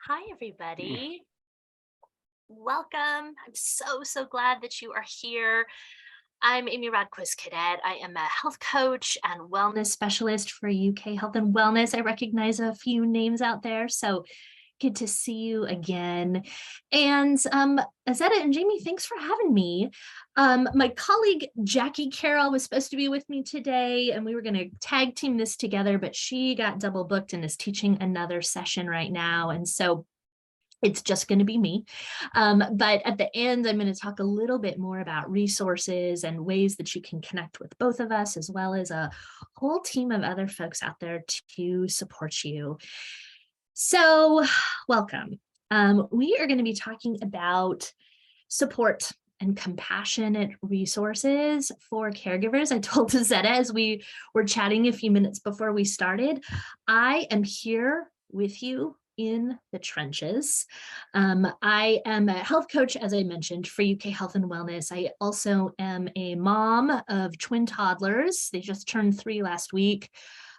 Hi, everybody. Welcome. I'm so glad that you are here. I'm Amy Rodquist-Kodet. I am a health coach and wellness specialist for UK Health and Wellness. I recognize a few names out there, so good to see you again. And Azetta and Jamie, thanks for having me. My colleague Jackie Carroll was supposed to be with me today, and we were going to tag team this together, but she got double booked and is teaching another session right now. And so it's just going to be me. But at the end, I'm going to talk a little bit more about resources and ways that you can connect with both of us, as well as a whole team of other folks out there to support you. So welcome. We are going to be talking about support and compassionate resources for caregivers. I told Zeta as we were chatting a few minutes before we started, I am here with you in the trenches. I am a health coach, as I mentioned, for UK Health and Wellness. I also am a mom of twin toddlers. They just turned 3 last week.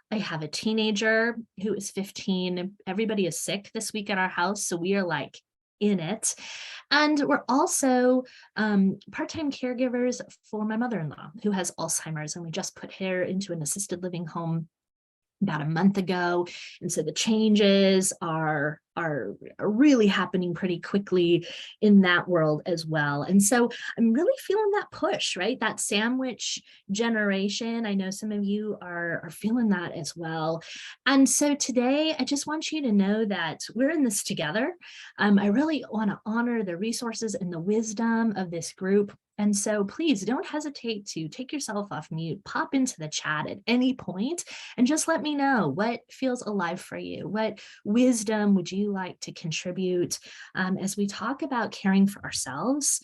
I have a teenager who is 15. Everybody is sick this week at our house, so we are like in it. And we're also part-time caregivers for my mother-in-law who has Alzheimer's, and we just put her into an assisted living home about a month ago. And so the changes are really happening pretty quickly in that world as well. And so I'm really feeling that push, right? That sandwich generation. I know some of you are feeling that as well. And so today, I just want you to know that we're in this together. I really want to honor the resources and the wisdom of this group. And so please don't hesitate to take yourself off mute, pop into the chat at any point, and just let me know what feels alive for you. What wisdom would you like to contribute as we talk about caring for ourselves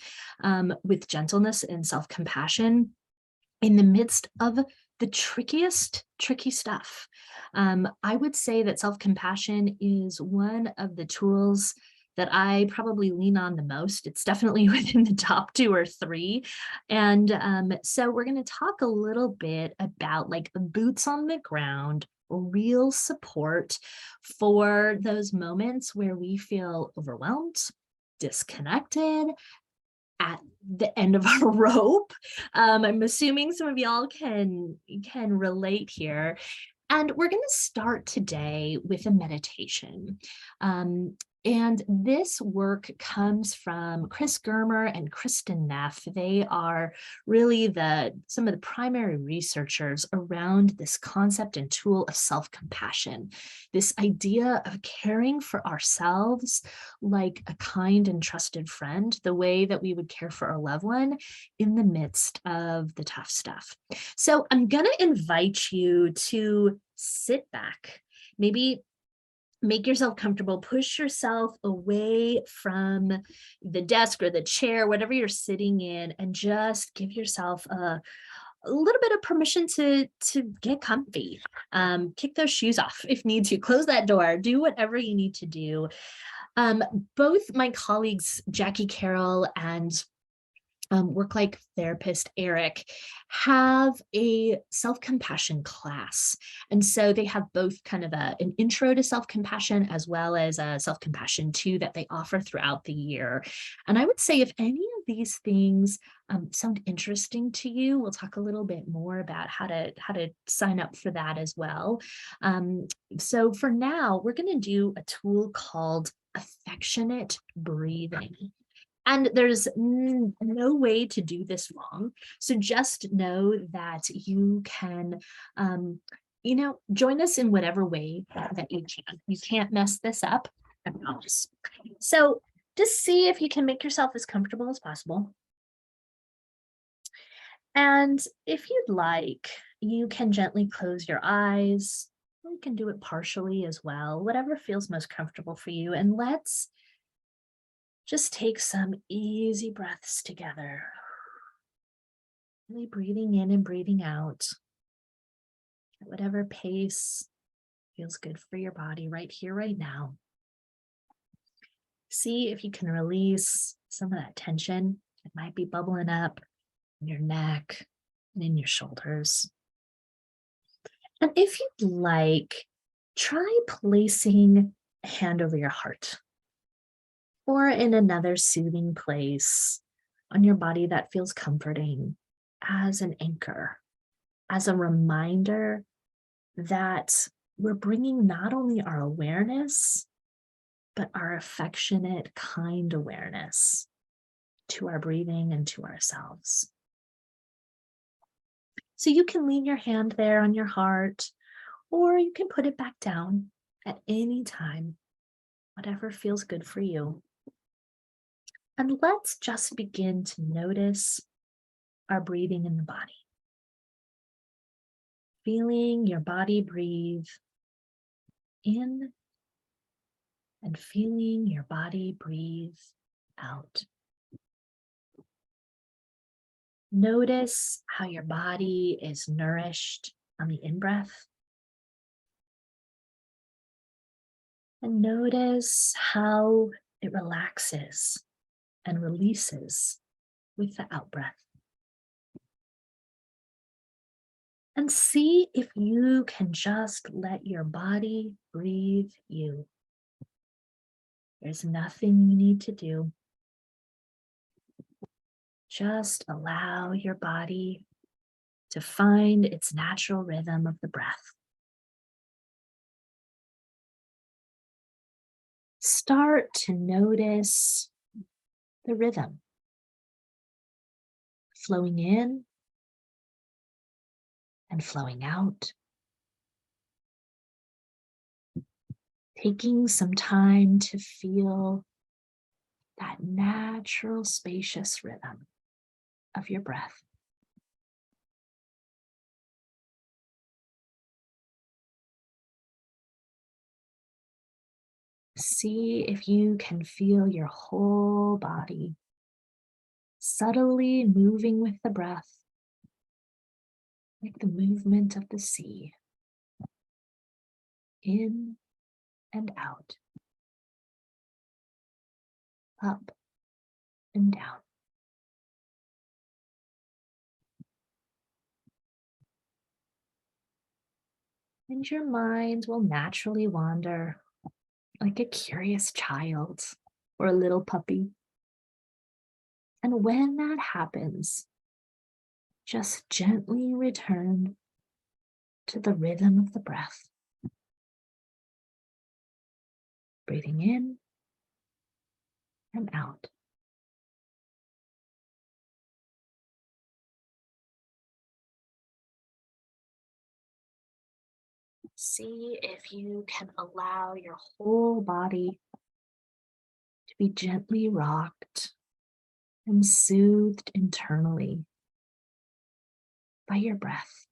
with gentleness and self-compassion in the midst of the tricky stuff. I would say that self-compassion is one of the tools that I probably lean on the most. It's definitely within the top 2 or 3. And so we're going to talk a little bit about like boots on the ground, real support for those moments where we feel overwhelmed, disconnected, at the end of our rope. I'm assuming some of y'all can relate here. And we're going to start today with a meditation. And this work comes from Chris Germer and Kristen Neff. They are really some of the primary researchers around this concept and tool of self-compassion, this idea of caring for ourselves like a kind and trusted friend, the way that we would care for our loved one in the midst of the tough stuff. So I'm going to invite you to sit back, maybe make yourself comfortable, push yourself away from the desk or the chair, whatever you're sitting in, and just give yourself a little bit of permission to get comfy. Kick those shoes off if need to, close that door, do whatever you need to do. Both my colleagues, Jackie Carroll and work-life therapist Eric, have a self-compassion class. And so they have both kind of an intro to self-compassion as well as a self-compassion 2 that they offer throughout the year. And I would say if any of these things sound interesting to you, we'll talk a little bit more about how to sign up for that as well. So for now, we're going to do a tool called affectionate breathing. And there's no way to do this wrong. So just know that you can, join us in whatever way that you can. You can't mess this up, I promise. So just see if you can make yourself as comfortable as possible. And if you'd like, you can gently close your eyes. You can do it partially as well, whatever feels most comfortable for you. And let's just take some easy breaths together. Really breathing in and breathing out at whatever pace feels good for your body right here, right now. See if you can release some of that tension that might be bubbling up in your neck and in your shoulders. And if you'd like, try placing a hand over your heart. or in another soothing place on your body that feels comforting as an anchor, as a reminder that we're bringing not only our awareness, but our affectionate, kind awareness to our breathing and to ourselves. So you can lean your hand there on your heart, or you can put it back down at any time, whatever feels good for you. And let's just begin to notice our breathing in the body. Feeling your body breathe in and feeling your body breathe out. Notice how your body is nourished on the in-breath. And notice how it relaxes and releases with the out-breath. And see if you can just let your body breathe you. There's nothing you need to do. Just allow your body to find its natural rhythm of the breath. Start to notice the rhythm flowing in and flowing out. Taking some time to feel that natural, spacious rhythm of your breath. See if you can feel your whole body subtly moving with the breath, like the movement of the sea, in and out, up and down. And your mind will naturally wander like a curious child or a little puppy. And when that happens, just gently return to the rhythm of the breath. Breathing in and out. See if you can allow your whole body to be gently rocked and soothed internally by your breath.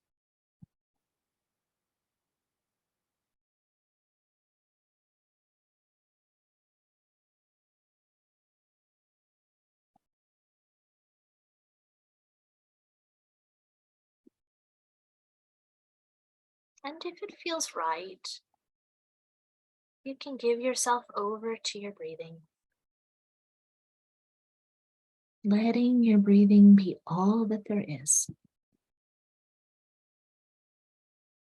And if it feels right, you can give yourself over to your breathing. Letting your breathing be all that there is.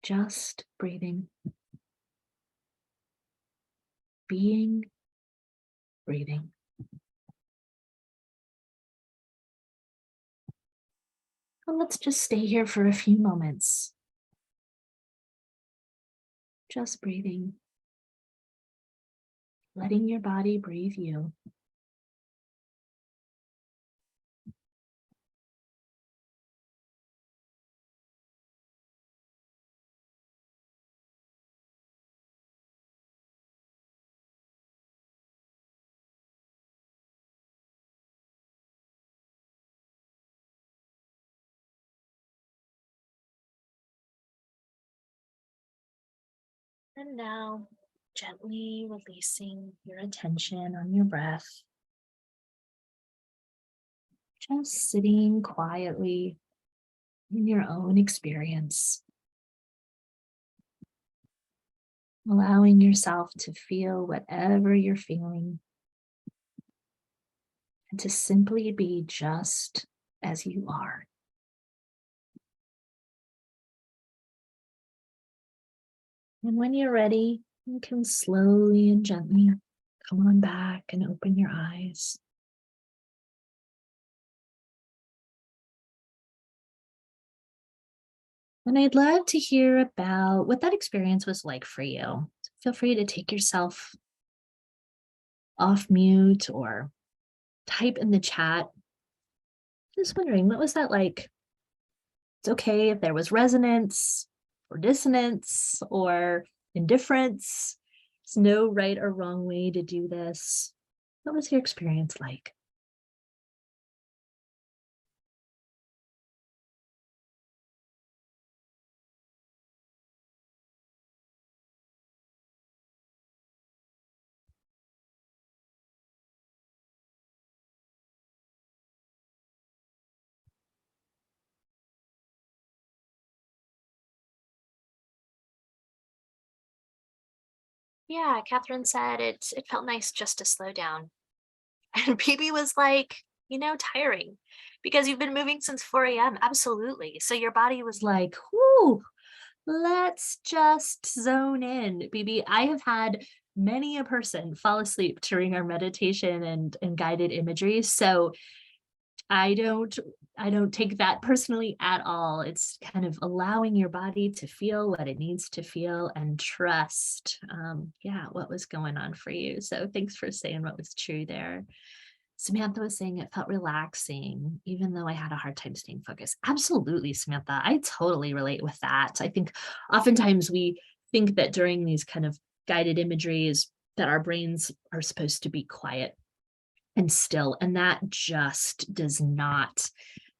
Just breathing, being, breathing. And let's just stay here for a few moments. Just breathing, letting your body breathe you. And now, gently releasing your attention on your breath. Just sitting quietly in your own experience. Allowing yourself to feel whatever you're feeling. And to simply be just as you are. And when you're ready, you can slowly and gently Come on back and open your eyes. And I'd love to hear about what that experience was like for you. So feel free to take yourself off mute or type in the chat. Just wondering, what was that like? It's okay if there was resonance or dissonance or indifference. There's no right or wrong way to do this. What was your experience like? Yeah, Catherine said it felt nice just to slow down. And BB was like, tiring because you've been moving since 4 a.m. Absolutely. So your body was like, whoo, let's just zone in. BB, I have had many a person fall asleep during our meditation and guided imagery. So I don't take that personally at all. It's kind of allowing your body to feel what it needs to feel and trust, what was going on for you. So thanks for saying what was true there. Samantha was saying it felt relaxing, even though I had a hard time staying focused. Absolutely, Samantha. I totally relate with that. I think oftentimes we think that during these kind of guided imageries that our brains are supposed to be quiet and still, and that just does not,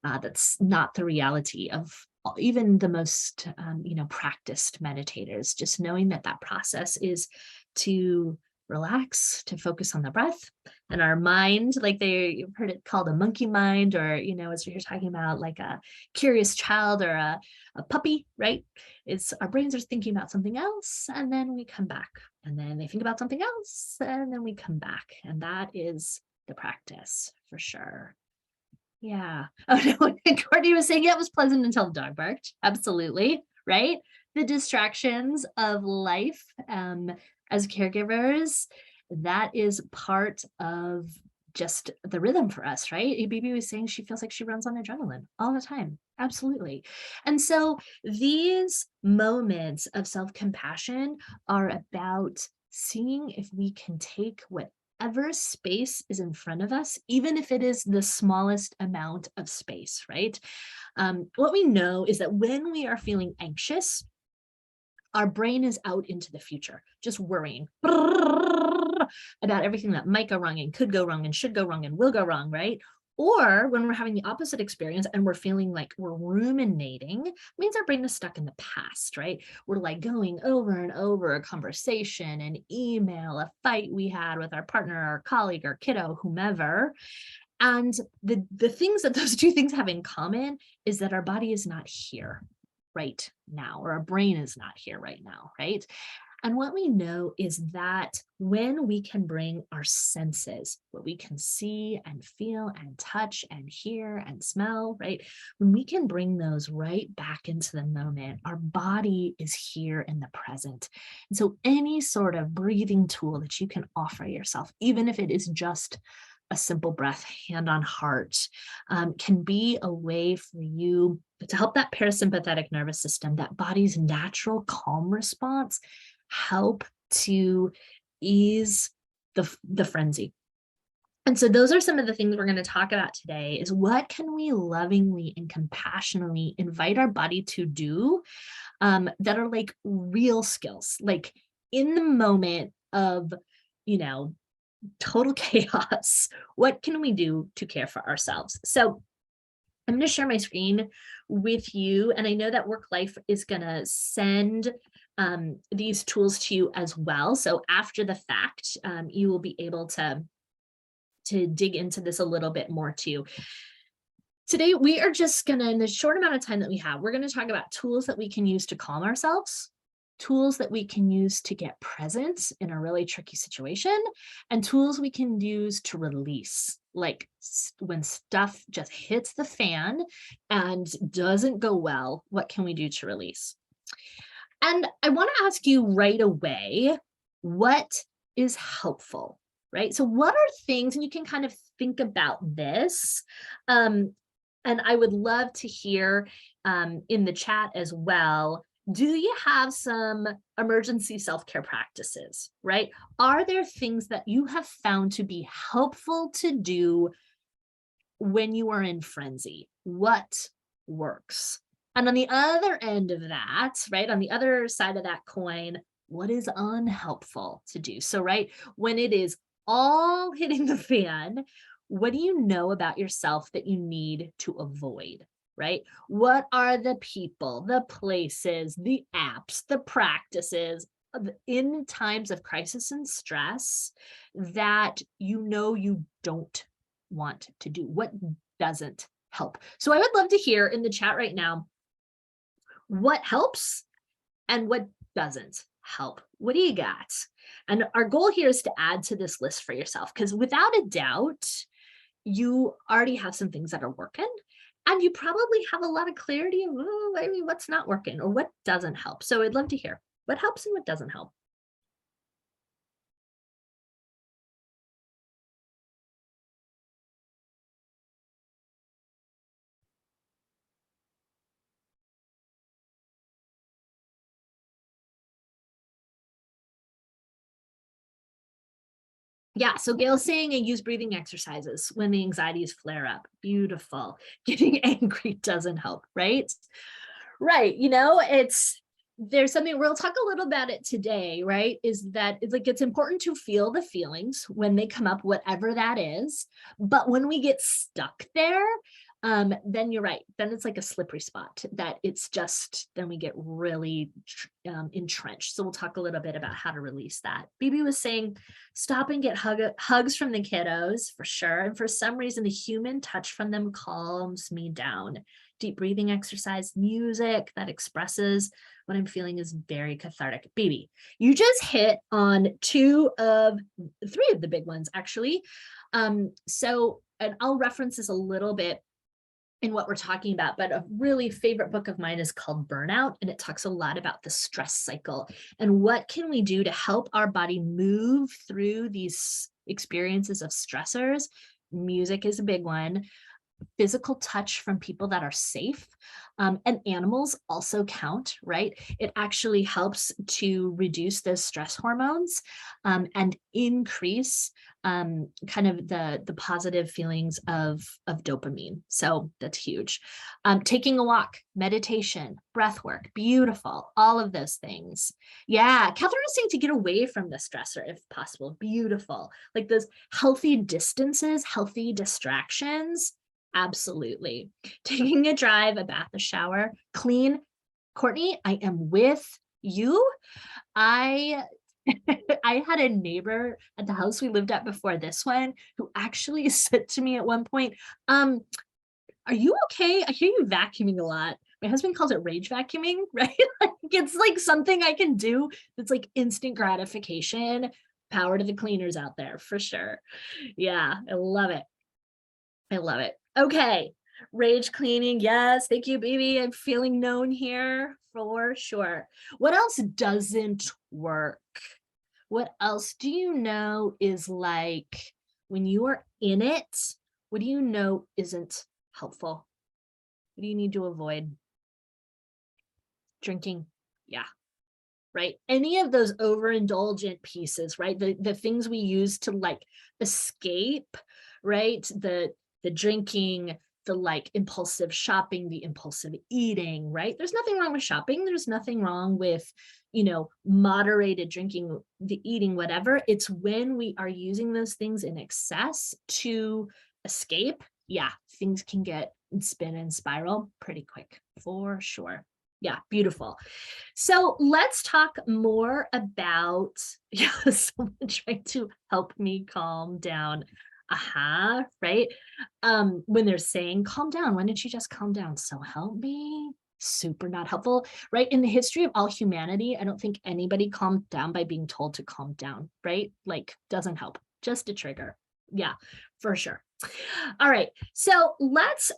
that's not the reality of even the most, practiced meditators. Just knowing that that process is to relax, to focus on the breath and our mind, like you've heard it called a monkey mind, or, as you're talking about, like a curious child or a puppy, right? It's our brains are thinking about something else, and then we come back, and then they think about something else, and then we come back. And that is the practice for sure. Yeah. Oh no, Courtney was saying, yeah, it was pleasant until the dog barked. Absolutely. Right. The distractions of life as caregivers, that is part of just the rhythm for us, right? BB was saying she feels like she runs on adrenaline all the time. Absolutely. And so these moments of self-compassion are about seeing if we can take whatever space is in front of us, even if it is the smallest amount of space, right? What we know is that when we are feeling anxious, our brain is out into the future, just worrying about everything that might go wrong and could go wrong and should go wrong and will go wrong, right? Or when we're having the opposite experience and we're feeling like we're ruminating, it means our brain is stuck in the past, right? We're like going over and over a conversation, an email, a fight we had with our partner, our colleague, our kiddo, whomever. And the things that those two things have in common is that our body is not here right now, or our brain is not here right now, right? And what we know is that when we can bring our senses, what we can see and feel and touch and hear and smell, right? When we can bring those right back into the moment, our body is here in the present. And so any sort of breathing tool that you can offer yourself, even if it is just a simple breath, hand on heart, can be a way for you to help that parasympathetic nervous system, that body's natural calm response, help to ease the frenzy. And so those are some of the things we're going to talk about today, is what can we lovingly and compassionately invite our body to do that are like real skills, like in the moment of, total chaos. What can we do to care for ourselves? So I'm going to share my screen with you. And I know that Work Life is going to send these tools to you as well. So after the fact, you will be able to dig into this a little bit more too. Today, we are just going to, in the short amount of time that we have, we're going to talk about tools that we can use to calm ourselves, tools that we can use to get present in a really tricky situation, and tools we can use to release, like when stuff just hits the fan and doesn't go well, what can we do to release? And I want to ask you right away, what is helpful? right? So what are things, and you can kind of think about this. And I would love to hear in the chat as well, do you have some emergency self-care practices, right? Are there things that you have found to be helpful to do when you are in frenzy? What works? And on the other end of that, right, on the other side of that coin, what is unhelpful to do? So, right, when it is all hitting the fan, what do you know about yourself that you need to avoid? Right? What are the people, the places, the apps, the practices in times of crisis and stress that you know you don't want to do? What doesn't help? So I would love to hear in the chat right now what helps and what doesn't help. What do you got? And our goal here is to add to this list for yourself, because without a doubt, you already have some things that are working, and you probably have a lot of clarity of maybe what's not working or what doesn't help. So I'd love to hear what helps and what doesn't help. Yeah, so Gail's saying and use breathing exercises when the anxieties flare up. Beautiful. Getting angry doesn't help, right? Right. You know, there's something we'll talk a little about it today, right? Is that it's like it's important to feel the feelings when they come up, whatever that is. But when we get stuck there, then you're right. Then it's like a slippery spot that it's just, then we get really entrenched. So we'll talk a little bit about how to release that. BB was saying, stop and get hugs from the kiddos for sure. And for some reason, the human touch from them calms me down. Deep breathing exercise, music that expresses what I'm feeling is very cathartic. BB, you just hit on three of the big ones, actually. So, and I'll reference this a little bit in what we're talking about, but a really favorite book of mine is called Burnout, and it talks a lot about the stress cycle and what can we do to help our body move through these experiences of stressors. Music is a big one. Physical touch from people that are safe, and animals also count, right? It actually helps to reduce those stress hormones and increase kind of the positive feelings of dopamine. So that's huge. Taking a walk, meditation, breath work, beautiful, all of those things. Yeah, Catherine was saying to get away from the stressor if possible. Beautiful. Like those healthy distances, healthy distractions. Absolutely. Taking a drive, a bath, a shower, clean. Courtney, I am with you. I I had a neighbor at the house we lived at before this one who actually said to me at one point, are you okay? I hear you vacuuming a lot. My husband calls it rage vacuuming, right? Like it's like something I can do that's like instant gratification. Power to the cleaners out there for sure. Yeah, I love it. I love it. Okay. Rage cleaning. Yes. Thank you, baby. I'm feeling known here for sure. What else doesn't work? What else do you know is like when you are in it? What do you know isn't helpful? What do you need to avoid? Drinking. Yeah. Right. Any of those overindulgent pieces, right? The things we use to like escape, right? The drinking, the like impulsive shopping, the impulsive eating, right? There's nothing wrong with shopping. There's nothing wrong with, moderated drinking, the eating, whatever. It's when we are using those things in excess to escape. Yeah, things can get and spin and spiral pretty quick for sure. Yeah, beautiful. So let's talk more about, someone trying to help me calm down. Right? When they're saying, calm down, why didn't you just calm down? So help me. Super not helpful, right? In the history of all humanity, I don't think anybody calmed down by being told to calm down, right? Like, doesn't help, just a trigger. Yeah, for sure. All right, so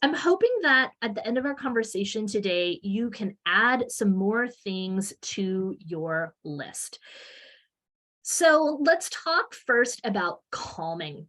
I'm hoping that at the end of our conversation today, you can add some more things to your list. So let's talk first about calming.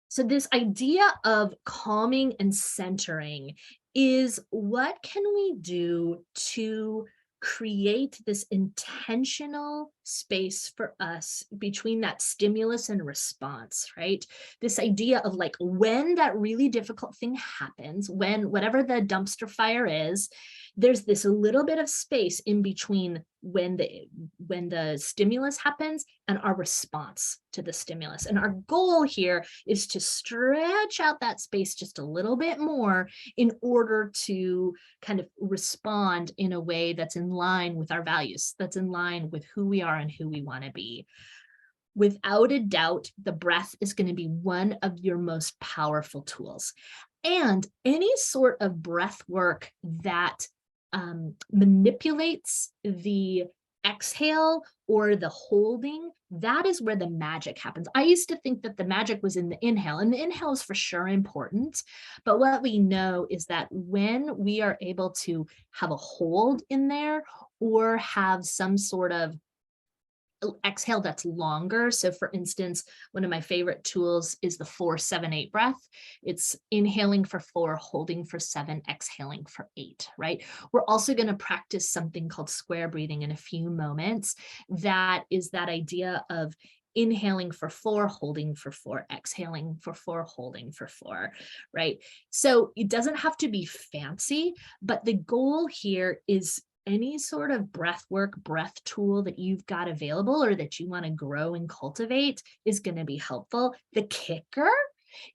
So this idea of calming and centering is what can we do to create this intentional space for us between that stimulus and response, right? This idea of like when that really difficult thing happens, when whatever the dumpster fire is, there's this little bit of space in between when the stimulus happens and our response to the stimulus. And our goal here is to stretch out that space just a little bit more in order to kind of respond in a way that's in line with our values, that's in line with who we are and who we want to be. Without a doubt, the breath is going to be one of your most powerful tools. And any sort of breath work that manipulates the exhale or the holding, that is where the magic happens. I used to think that the magic was in the inhale, and the inhale is for sure important. But what we know is that when we are able to have a hold in there or have some sort of exhale that's longer. So for instance, one of my favorite tools is the 4-7-8 breath. It's inhaling for 4, holding for 7, exhaling for 8, right? We're also going to practice something called square breathing in a few moments. That is that idea of inhaling for 4, holding for 4, exhaling for 4, holding for 4, right? So it doesn't have to be fancy, but the goal here is any sort of breath work, breath tool that you've got available or that you want to grow and cultivate is going to be helpful. The kicker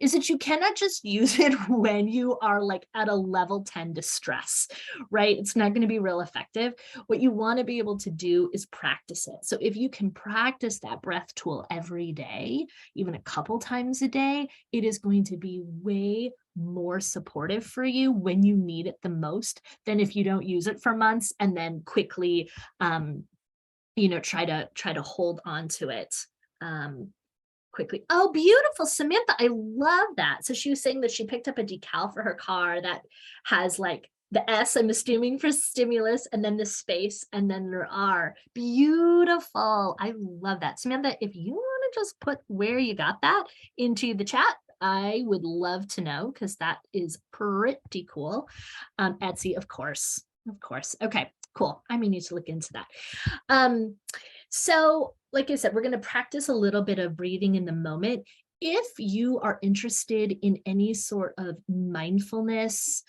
is that you cannot just use it when you are like at a level 10 distress, right? It's not going to be real effective. What you want to be able to do is practice it. So if you can practice that breath tool every day, even a couple times a day, it is going to be way more supportive for you when you need it the most than if you don't use it for months and then quickly try to hold on to it quickly. Oh, beautiful, Samantha. I love that. So she was saying that she picked up a decal for her car that has like the S, I'm assuming, for stimulus, and then the space, and then there are. Beautiful. I love that. Samantha, if you want to just put where you got that into the chat, I would love to know because that is pretty cool. Etsy, of course. Of course. Okay, cool. I may need to look into that. So like I said, we're going to practice a little bit of breathing in the moment. If you are interested in any sort of mindfulness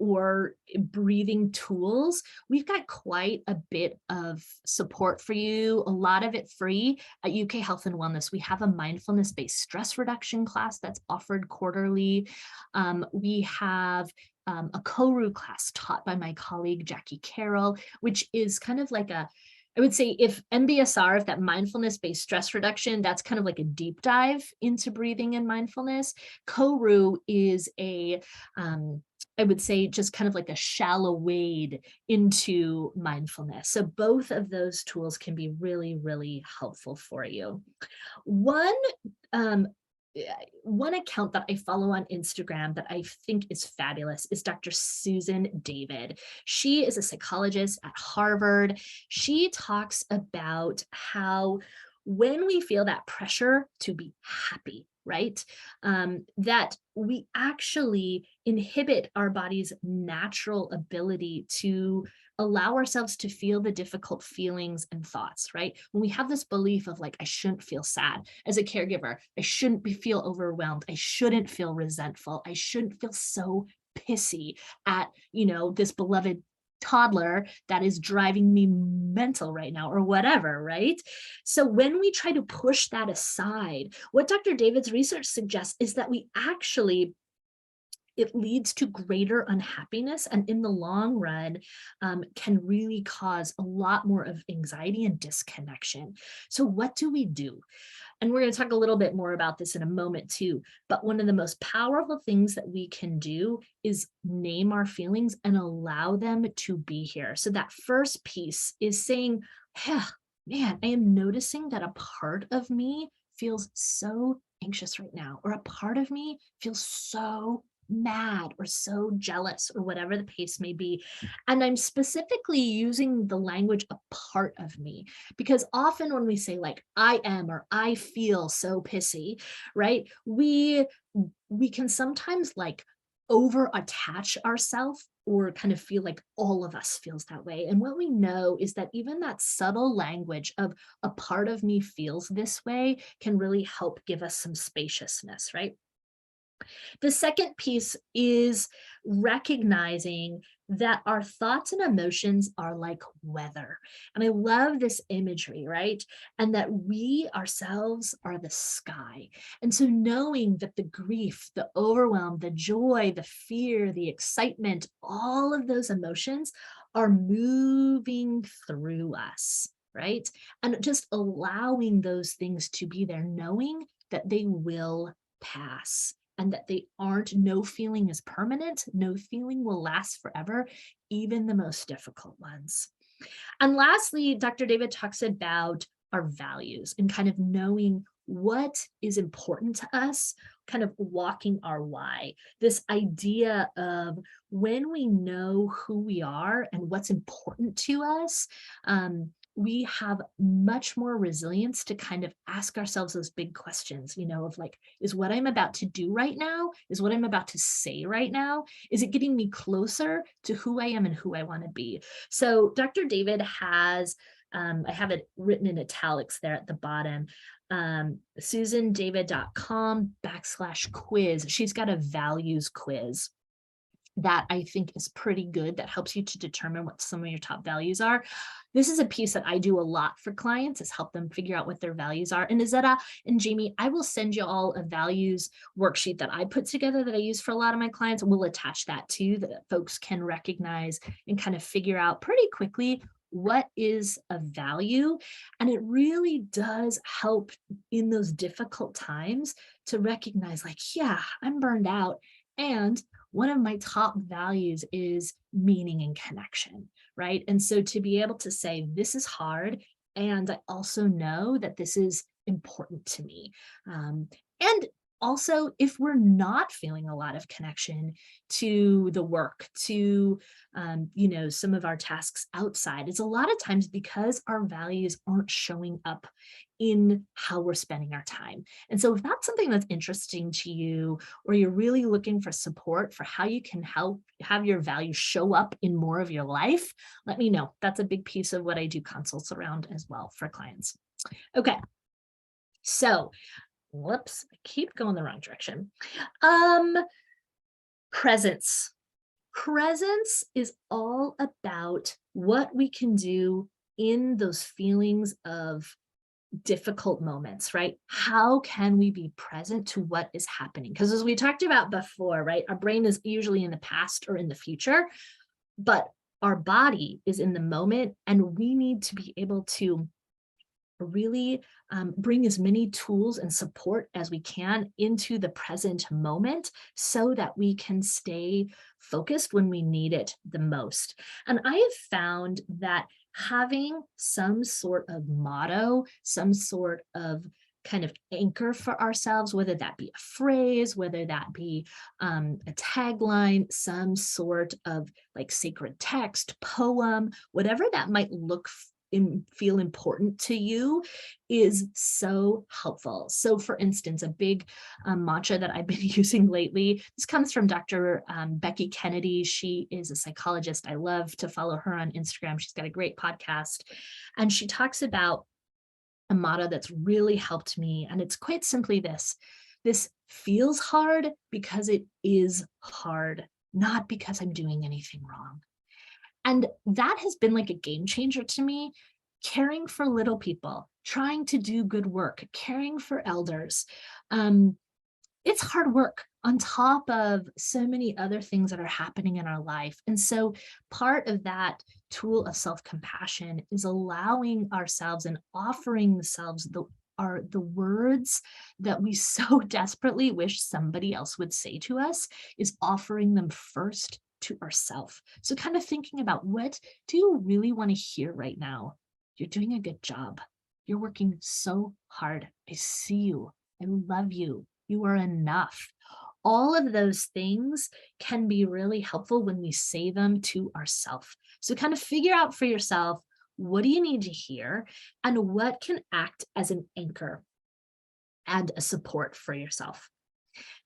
or breathing tools, we've got quite a bit of support for you, a lot of it free at UK Health and Wellness. We have a mindfulness-based stress reduction class that's offered quarterly. We have a Koru class taught by my colleague, Jackie Carroll, which is kind of like I would say if MBSR, if that mindfulness-based stress reduction, that's kind of like a deep dive into breathing and mindfulness. Koru is I would say just kind of like a shallow wade into mindfulness. So both of those tools can be really, really helpful for you. One account that I follow on Instagram that I think is fabulous is Dr. Susan David. She is a psychologist at Harvard. She talks about how when we feel that pressure to be happy, right, that we actually inhibit our body's natural ability to allow ourselves to feel the difficult feelings and thoughts, right? When we have this belief of like, I shouldn't feel sad as a caregiver, I shouldn't feel overwhelmed, I shouldn't feel resentful, I shouldn't feel so pissy at, this beloved toddler that is driving me mental right now or whatever, right? So when we try to push that aside, what Dr. David's research suggests is that it leads to greater unhappiness and in the long run can really cause a lot more of anxiety and disconnection. So what do we do? And we're going to talk a little bit more about this in a moment too, but one of the most powerful things that we can do is name our feelings and allow them to be here. So that first piece is saying, yeah, man, I am noticing that a part of me feels so anxious right now, or a part of me feels so mad or so jealous or whatever the case may be. And I'm specifically using the language a part of me, because often when we say like I am or I feel so pissy, right? We can sometimes like over attach ourselves or kind of feel like all of us feels that way. And what we know is that even that subtle language of a part of me feels this way can really help give us some spaciousness, right? The second piece is recognizing that our thoughts and emotions are like weather. And I love this imagery, right? And that we ourselves are the sky. And so knowing that the grief, the overwhelm, the joy, the fear, the excitement, all of those emotions are moving through us, right? And just allowing those things to be there, knowing that they will pass and that they aren't, no feeling is permanent, no feeling will last forever, even the most difficult ones. And lastly, Dr. David talks about our values and kind of knowing what is important to us, kind of walking our why. This idea of when we know who we are and what's important to us, we have much more resilience to kind of ask ourselves those big questions, of like, is what I'm about to do right now, is what I'm about to say right now, is it getting me closer to who I am and who I want to be? So Dr. David has, I have it written in italics there at the bottom, susandavid.com/quiz. She's got a values quiz that I think is pretty good, that helps you to determine what some of your top values are. This is a piece that I do a lot for clients, is help them figure out what their values are. And Izetta and Jamie, I will send you all a values worksheet that I put together that I use for a lot of my clients. We'll attach that too, that folks can recognize and kind of figure out pretty quickly what is a value. And it really does help in those difficult times to recognize like, yeah, I'm burned out. And one of my top values is meaning and connection, right? And so to be able to say, this is hard, and I also know that this is important to me. And also, if we're not feeling a lot of connection to the work, to some of our tasks outside, it's a lot of times because our values aren't showing up in how we're spending our time. And so if that's something that's interesting to you, or you're really looking for support for how you can help have your values show up in more of your life, let me know. That's a big piece of what I do consults around as well for clients. Okay. So, whoops, I keep going the wrong direction. Presence. Presence is all about what we can do in those feelings of difficult moments, right? How can we be present to what is happening? Because as we talked about before, right, our brain is usually in the past or in the future, but our body is in the moment, and we need to be able to really bring as many tools and support as we can into the present moment so that we can stay focused when we need it the most. And I have found that having some sort of motto, some sort of kind of anchor for ourselves, whether that be a phrase, whether that be a tagline, some sort of like sacred text, poem, whatever that might feel important to you, is so helpful. So for instance, a big mantra that I've been using lately, this comes from Dr. Becky Kennedy. She is a psychologist. I love to follow her on Instagram. She's got a great podcast, and she talks about a motto that's really helped me. And it's quite simply this feels hard because it is hard, not because I'm doing anything wrong. And that has been like a game changer to me. Caring for little people, trying to do good work, caring for elders. It's hard work on top of so many other things that are happening in our life. And so part of that tool of self-compassion is allowing ourselves and offering ourselves the words that we so desperately wish somebody else would say to us, is offering them first to ourselves. So kind of thinking about, what do you really want to hear right now? You're doing a good job. You're working so hard. I see you. I love you. You are enough. All of those things can be really helpful when we say them to ourselves. So kind of figure out for yourself, what do you need to hear, and what can act as an anchor and a support for yourself.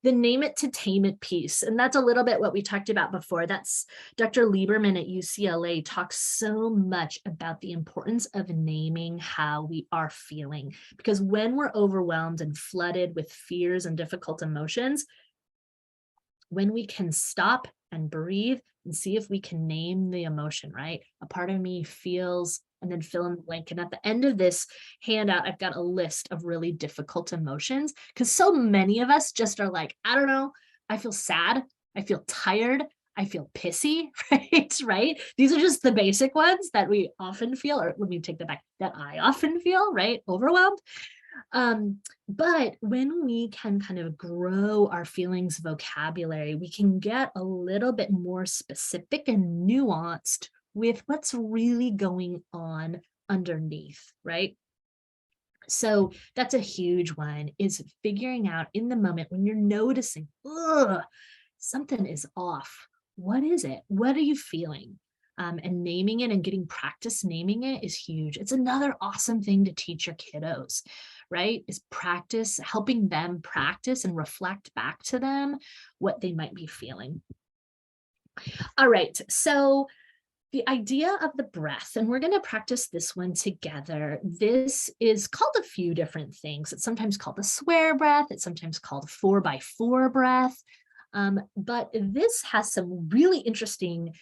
The name it to tame it piece, and that's a little bit what we talked about before. That's Dr. Lieberman at UCLA talks so much about the importance of naming how we are feeling, because when we're overwhelmed and flooded with fears and difficult emotions, when we can stop and breathe and see if we can name the emotion, right? A part of me feels, and then fill in the blank. And at the end of this handout, I've got a list of really difficult emotions, because so many of us just are like, I don't know, I feel sad, I feel tired, I feel pissy, right? Right? These are just the basic ones that we often feel, or let me take that back, that I often feel, right? Overwhelmed. But when we can kind of grow our feelings vocabulary, we can get a little bit more specific and nuanced with what's really going on underneath, right? So that's a huge one, is figuring out in the moment when you're noticing, something is off. What is it? What are you feeling? And naming it and getting practice naming it is huge. It's another awesome thing to teach your kiddos, right? Is practice, helping them practice and reflect back to them what they might be feeling. All right, so the idea of the breath, and we're going to practice this one together. This is called a few different things. It's sometimes called the swear breath. It's sometimes called 4x4 breath. But this has some really interesting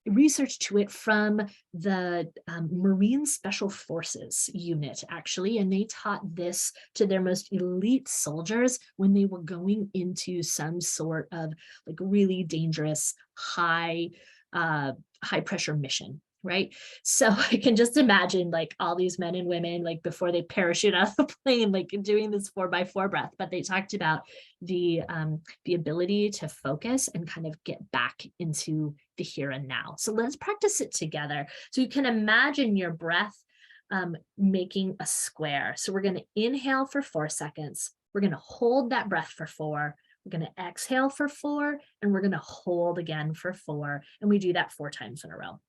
research to it from the Marine Special Forces unit, actually, and they taught this to their most elite soldiers when they were going into some sort of like really dangerous high pressure mission, right? So I can just imagine like all these men and women, like before they parachute out of the plane, like doing this 4x4 breath. But they talked about the ability to focus and kind of get back into the here and now. So let's practice it together. So you can imagine your breath making a square. So we're going to inhale for 4 seconds. We're going to hold that breath for 4. We're going to exhale for 4, and we're going to hold again for 4. And we do that 4 times in a row.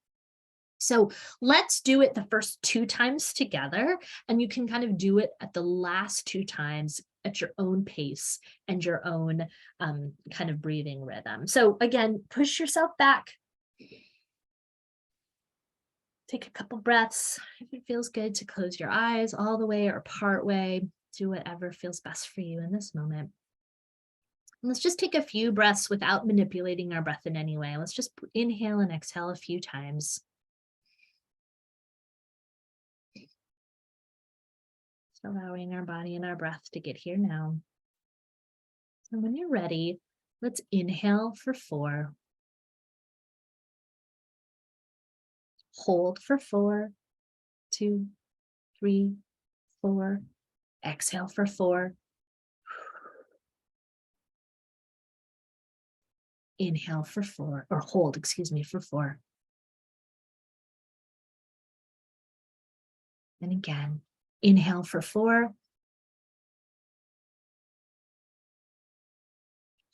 So let's do it the first 2 times together, and you can kind of do it at the last 2 times at your own pace and your own kind of breathing rhythm. So again, push yourself back. Take a couple breaths. If it feels good to close your eyes all the way or part way, do whatever feels best for you in this moment. Let's just take a few breaths without manipulating our breath in any way. Let's just inhale and exhale a few times. Just allowing our body and our breath to get here now. And when you're ready, let's inhale for 4. Hold for 4, 2, 3, 4. Exhale for 4. Inhale for 4, or hold, excuse me, for 4. And again, inhale for 4.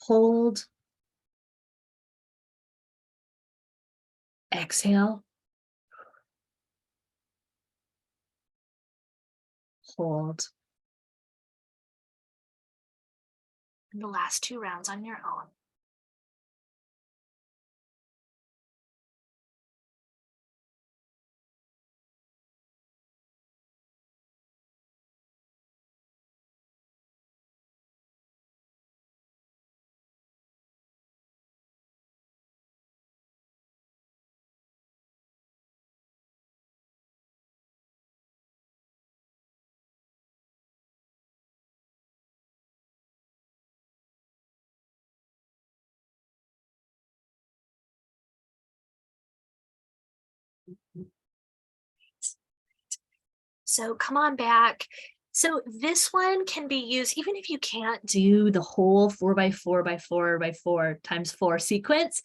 Hold. Exhale. Hold. And the last 2 rounds on your own. So come on back. So this one can be used even if you can't do the whole 4x4x4x4 times 4 sequence.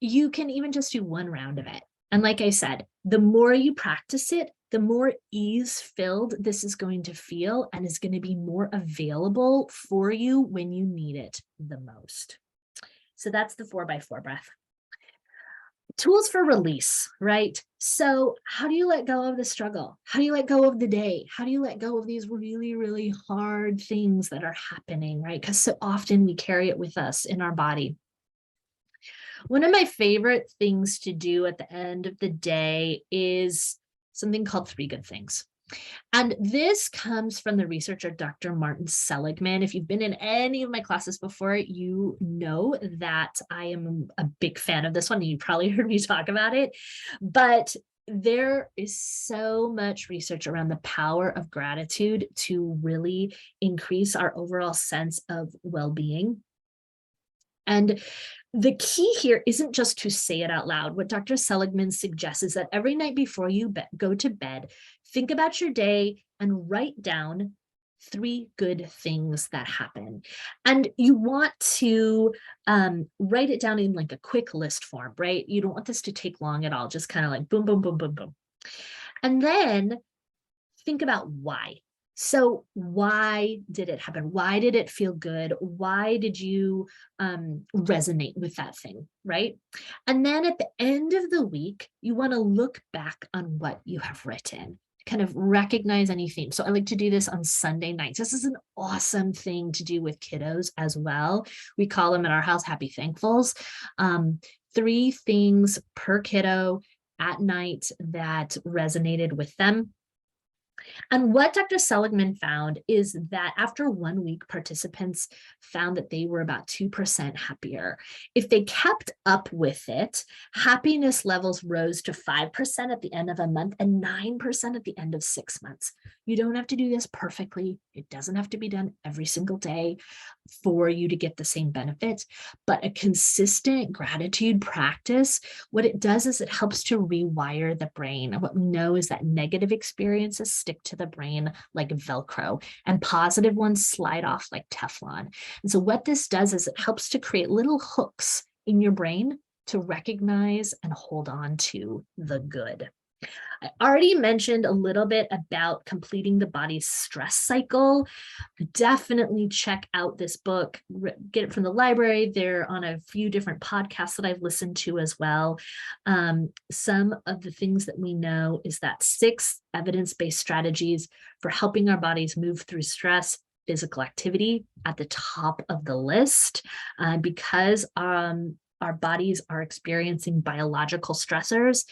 You can even just do 1 round of it. And like I said, the more you practice it, the more ease-filled this is going to feel and is going to be more available for you when you need it the most. So that's the 4x4 breath. Tools for release, right? So how do you let go of the struggle? How do you let go of the day? How do you let go of these really, really hard things that are happening, right? Because so often we carry it with us in our body. One of my favorite things to do at the end of the day is something called 3 good things. And this comes from the researcher, Dr. Martin Seligman. If you've been in any of my classes before, you know that I am a big fan of this one. You probably heard me talk about it, but there is so much research around the power of gratitude to really increase our overall sense of well-being. And the key here isn't just to say it out loud. What Dr. Seligman suggests is that every night before you go to bed, think about your day and write down 3 good things that happen. And you want to write it down in like a quick list form, right? You don't want this to take long at all, just kind of like boom, boom, boom, boom, boom. And then think about why. So why did it happen? Why did it feel good? Why did you resonate with that thing, right? And then at the end of the week, you want to look back on what you have written, kind of recognize any theme. So I like to do this on Sunday nights. This is an awesome thing to do with kiddos as well. We call them at our house Happy Thankfuls. 3 things per kiddo at night that resonated with them. And what Dr. Seligman found is that after 1 week, participants found that they were about 2% happier. If they kept up with it, happiness levels rose to 5% at the end of a month and 9% at the end of 6 months. You don't have to do this perfectly. It doesn't have to be done every single day for you to get the same benefits, but a consistent gratitude practice, what it does is it helps to rewire the brain. And what we know is that negative experiences stick to the brain like Velcro, and positive ones slide off like Teflon. And so what this does is it helps to create little hooks in your brain to recognize and hold on to the good. I already mentioned a little bit about completing the body's stress cycle. Definitely check out this book, get it from the library. They're on a few different podcasts that I've listened to as well. Some of the things that we know is that 6 evidence-based strategies for helping our bodies move through stress, physical activity at the top of the list, because our bodies are experiencing biological stressors,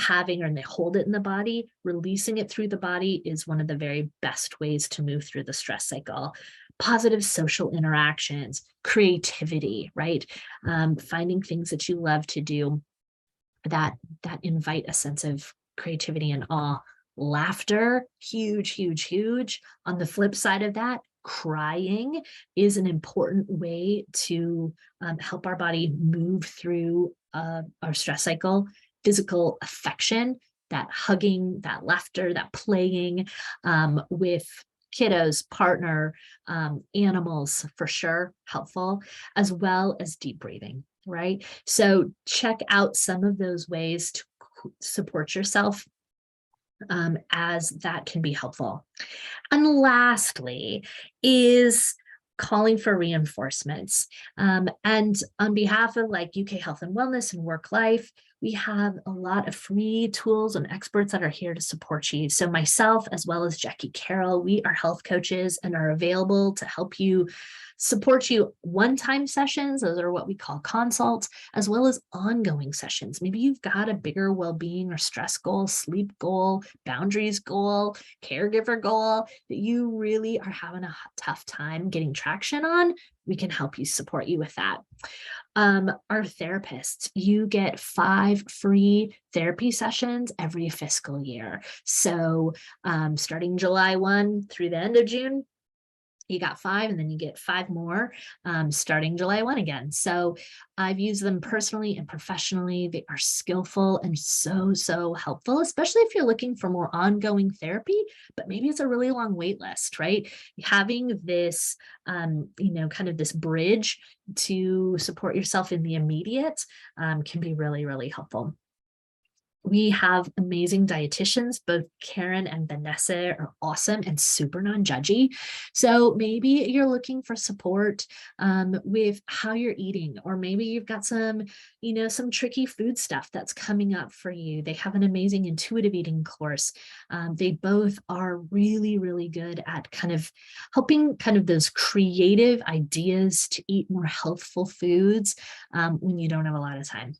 and they hold it in the body, releasing it through the body is one of the very best ways to move through the stress cycle. Positive social interactions, creativity, right? Finding things that you love to do that invite a sense of creativity and awe. Laughter, huge, huge, huge. On the flip side of that, crying is an important way to help our body move through our stress cycle. Physical affection, that hugging, that laughter, that playing with kiddos, partner, animals, for sure, helpful, as well as deep breathing, right? So check out some of those ways to support yourself, as that can be helpful. And lastly is calling for reinforcements. And on behalf of like UK Health and Wellness and Work Life, we have a lot of free tools and experts that are here to support you. So myself, as well as Jackie Carroll, we are health coaches and are available to help you, support you one-time sessions. Those are what we call consults, as well as ongoing sessions. Maybe you've got a bigger well-being or stress goal, sleep goal, boundaries goal, caregiver goal that you really are having a tough time getting traction on. We can help you, support you with that. Our therapists, you get 5 free therapy sessions every fiscal year. So starting July 1 through the end of June, you got 5, and then you get 5 more starting July 1 again. So I've used them personally and professionally. They are skillful and so, so helpful, especially if you're looking for more ongoing therapy, but maybe it's a really long wait list, right? Having this, kind of this bridge to support yourself in the immediate can be really, really helpful. We have amazing dietitians. Both Karen and Vanessa are awesome and super non-judgy. So maybe you're looking for support with how you're eating, or maybe you've got some, some tricky food stuff that's coming up for you. They have an amazing intuitive eating course. They both are really, really good at kind of helping kind of those creative ideas to eat more healthful foods when you don't have a lot of time.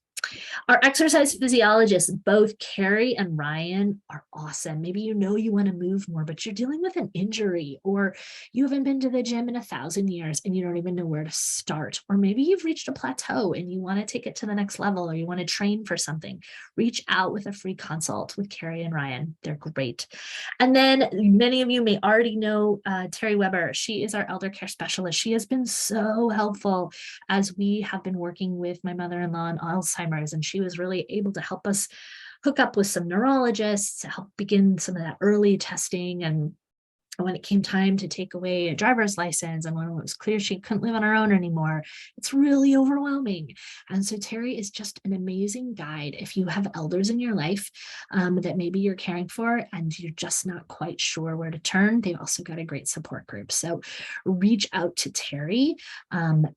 Our exercise physiologists, both Carrie and Ryan, are awesome. Maybe you want to move more, but you're dealing with an injury, or you haven't been to the gym in 1,000 years and you don't even know where to start. Or maybe you've reached a plateau and you want to take it to the next level, or you want to train for something. Reach out with a free consult with Carrie and Ryan. They're great. And then many of you may already know Terry Weber. She is our elder care specialist. She has been so helpful as we have been working with my mother-in-law on Alzheimer's, and she was really able to help us hook up with some neurologists to help begin some of that early testing. And when it came time to take away a driver's license, and when it was clear she couldn't live on her own anymore, it's really overwhelming. And so Terry is just an amazing guide if you have elders in your life that maybe you're caring for and you're just not quite sure where to turn. They've also got a great support group. So reach out to Terry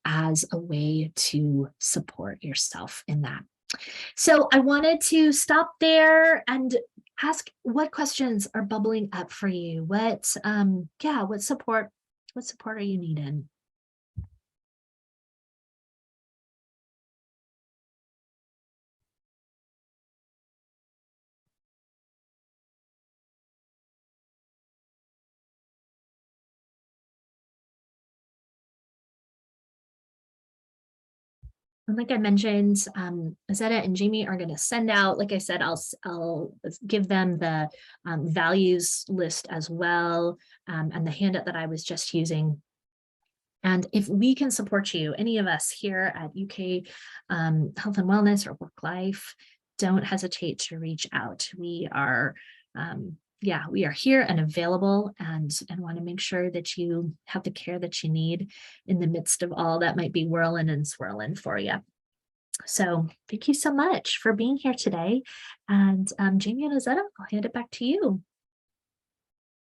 as a way to support yourself in that. So I wanted to stop there and ask what questions are bubbling up for you. What support are you needing? And like I mentioned, Azetta and Jamie are going to send out, like I said, I'll give them the values list as well, and the handout that I was just using. And if we can support you, any of us here at UK Health and Wellness or Work Life, don't hesitate to reach out. We are we are here and available, and want to make sure that you have the care that you need in the midst of all that might be whirling and swirling for you. So thank you so much for being here today. And Jamie and Azetta, I'll hand it back to you.